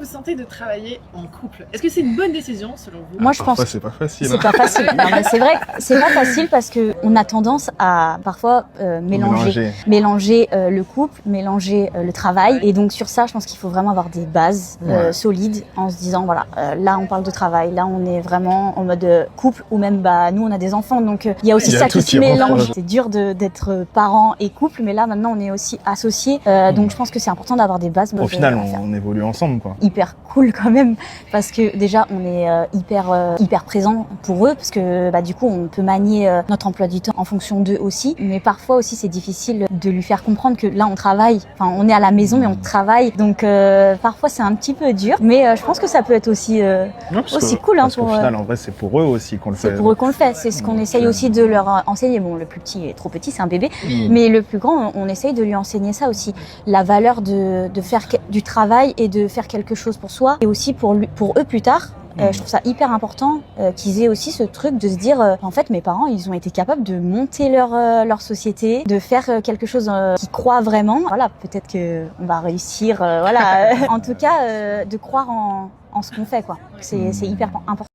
sentez de travailler en couple? Est-ce que c'est une bonne décision selon vous? Moi, je pense. C'est pas facile. C'est pas facile. Non, mais c'est vrai, c'est pas facile parce que on a tendance à parfois mélanger le couple, mélanger le travail. Et donc sur ça, je pense qu'il faut vraiment avoir des bases solides en se disant voilà, là on parle de travail, là on est vraiment en mode couple ou même nous on a des enfants, donc il y a aussi ça qui se mélange. C'est dur d'être parent et couple, mais là maintenant on est aussi associés. Donc je pense que c'est important d'avoir des bases. Au final, on évolue ensemble, quoi. Hyper cool quand même, parce que déjà on est hyper présent pour eux, parce que du coup on peut manier notre emploi du temps en fonction d'eux aussi, mais parfois aussi c'est difficile de lui faire comprendre que là on travaille, enfin on est à la maison mais on travaille, donc parfois c'est un petit peu dur, mais je pense que ça peut être aussi cool. Parce qu'au final en vrai c'est pour eux aussi qu'on le fait. C'est pour eux qu'on le fait, c'est ce qu'on essaye aussi de leur enseigner. Bon, le plus petit est trop petit, c'est un bébé, mais le plus grand on essaye de lui enseigner ça aussi, la valeur de faire du travail et de faire quelque chose pour soi et aussi pour eux plus tard. Je trouve ça hyper important qu'ils aient aussi ce truc de se dire en fait mes parents ils ont été capables de monter leur société, de faire quelque chose qu'ils croient vraiment. Voilà, peut-être que on va réussir, voilà. En tout cas, de croire en ce qu'on fait, quoi. C'est hyper important.